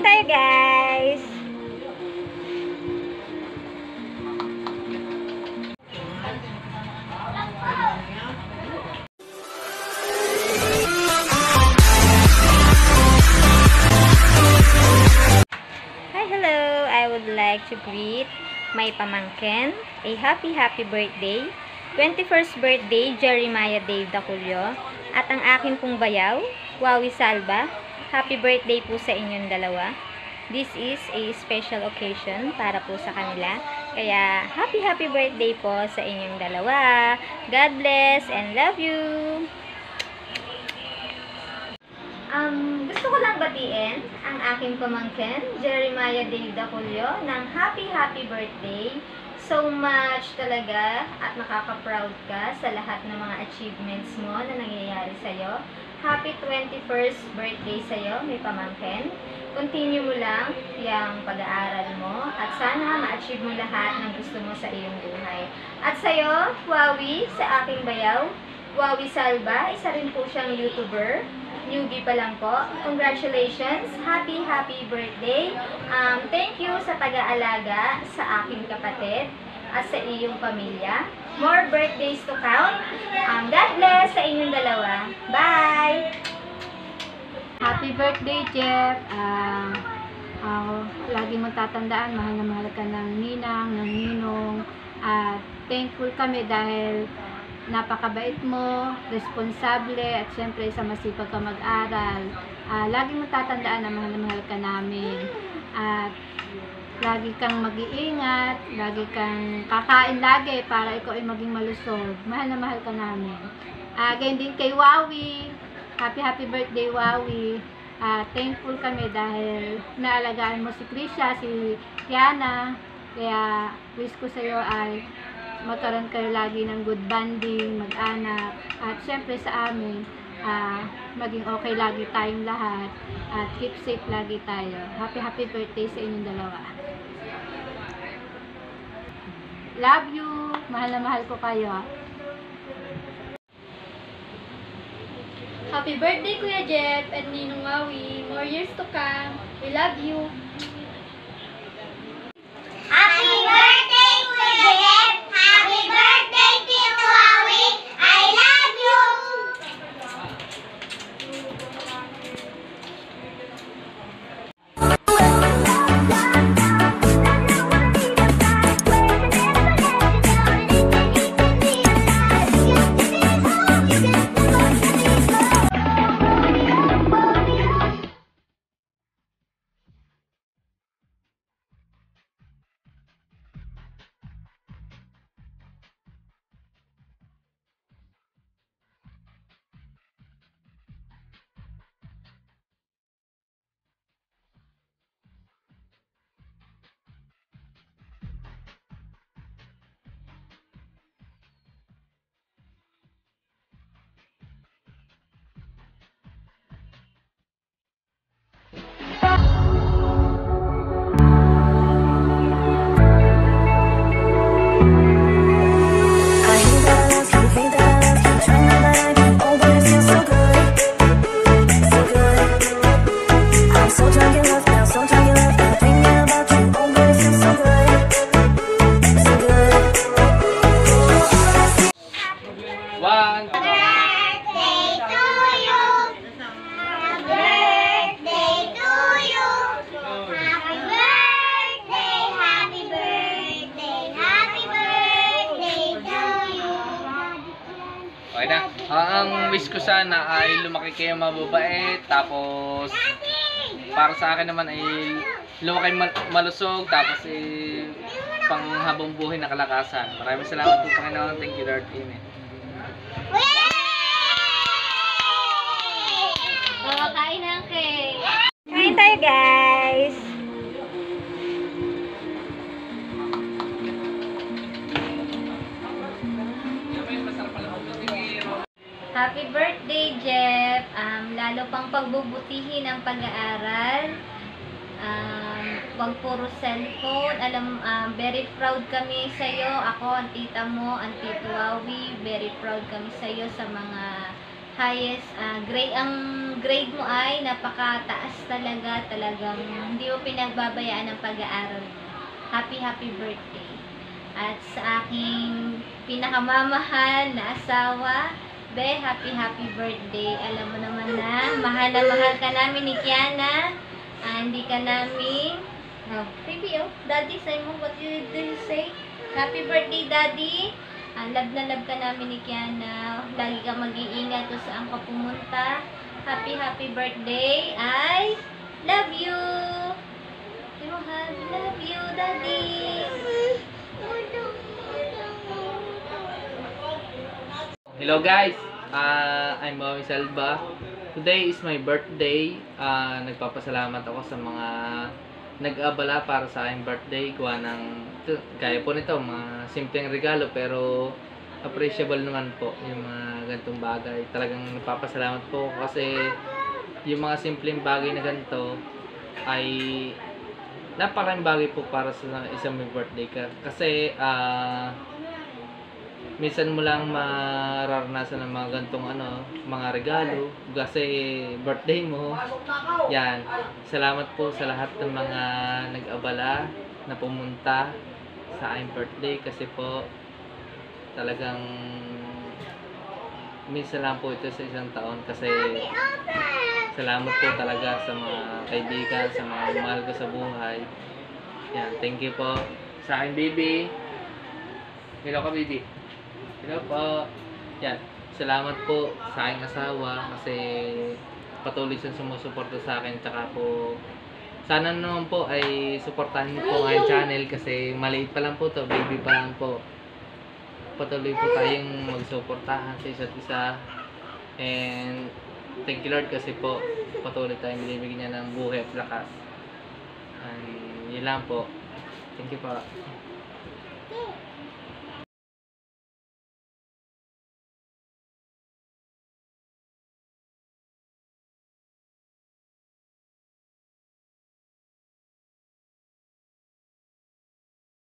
tayo, guys! Hi, hello! I would like to greet my pamangkin a happy birthday, 21st birthday, Jeremiah Dave Daculio, at ang aking pong bayaw, Wawi Salva. Happy birthday po sa inyong dalawa. This is a special occasion para po sa kanila. Kaya, happy birthday po sa inyong dalawa. God bless and love you! Gusto ko lang batiin ang aking pamangkin, Jeremiah Dave Daculio, ng happy birthday. So much talaga at nakaka-proud ka sa lahat ng mga achievements mo na nangyayari sa'yo. Happy 21st birthday sa'yo, may pamangkin. Continue mo lang yung pag-aaral mo at sana ma-achieve mo lahat ng gusto mo sa iyong buhay. At sa'yo, Wawi, sa aking bayaw, Wawi Salva, isa rin po siyang YouTuber. Newbie pa lang po. Congratulations! Happy birthday! Thank you sa pag-aalaga sa aking kapatid at sa iyong pamilya. More birthdays to count. God bless sa inyong dalawa. Bye! Happy birthday, Jeff! Lagi mong tatandaan, mahal na mahal ka ng ninang, ng ninong. Thankful kami dahil napakabait mo, responsable, at syempre sa masipag ka mag-aral. Lagi mong tatandaan na mahal ka namin. At lagi kang mag-iingat, lagi kang kakain lagi para ikaw ay maging malusog. Mahal na mahal ka namin. Ganyan din kay Wawi. Happy birthday, Wawi. Thankful kami dahil naalagaan mo si Krisha, si Tiana. Kaya wish ko sa iyo ay magkaroon kayo lagi ng good bonding, mag-anak, at syempre sa amin, maging okay lagi tayong lahat, at keep safe lagi tayo. Happy birthday sa inyong dalawa. Love you! Mahal na mahal ko kayo. Happy birthday, Kuya Jeff and Ninong Wawi. More years to come. We love you. Happy birthday, Kuya Jeff! Happy birthday, Tito Wawi! I love you! Okay na. Ang wish ko sana ay lumaki kayo mababait, tapos para sa akin naman ay lumaki malusog, tapos panghabang buhay na kalakasan. Maraming salamat po, Panginoon. Thank you, Lord. Amen. Kain ng cake. Kain tayo, guys! Happy birthday, Jeff! Lalo pang pagbubutihin ang pag-aaral. Wag puro cellphone. Very proud kami sa iyo. Ako, ang tita mo, ang Tito Wawi. Very proud kami sa iyo sa mga highest grade. Ang grade mo ay napakataas talaga, talagang hindi mo pinagbabayaan ng pag-aaral mo. Happy, happy birthday. At sa aking pinakamamahal na asawa, Be, happy, happy birthday. Alam mo naman na mahal ka namin ni Kiana. Hindi ka namin, baby, Daddy, say mo, what did you say? Happy birthday, Daddy. Love na love ka namin ni Kiana. Lagi ka mag-iingat kung saan ka pumunta. Happy, happy birthday. I love you. Love you, Daddy. Hello guys, I'm Mami Salva. Today is my birthday. Nagpapasalamat ako sa mga nag-abala para sa aking birthday. Gawa ng, gaya po nito, mga simpleng regalo pero appreciable naman po yung mga ganitong bagay. Talagang nagpapasalamat po kasi yung mga simpleng bagay na ganito ay napakaraming bagay po para sa isang may birthday ka. Kasi minsan mo lang mararanasan ng mga gantong mga regalo kasi birthday mo. Yan. Salamat po sa lahat ng mga nag-abala na pumunta sa aking birthday kasi po talagang minsan lang po ito sa isang taon kasi salamat po talaga sa mga kaibigan, sa mga mahal ko sa buhay. Yan. Thank you po sa aking baby. Hello ka, baby. Hello po. Yan. Salamat po sa aking asawa kasi patuloy siyang sumusuporta sa akin. Tsaka po, sana naman po ay suportahan niyo po ang aking channel kasi maliit pa lang po to, baby pa lang po. Patuloy po tayong magsuportahan sa isa't isa. And thank you Lord kasi po patuloy tayong binibigyan niya ng buhay at lakas. And yun lang po. Thank you po.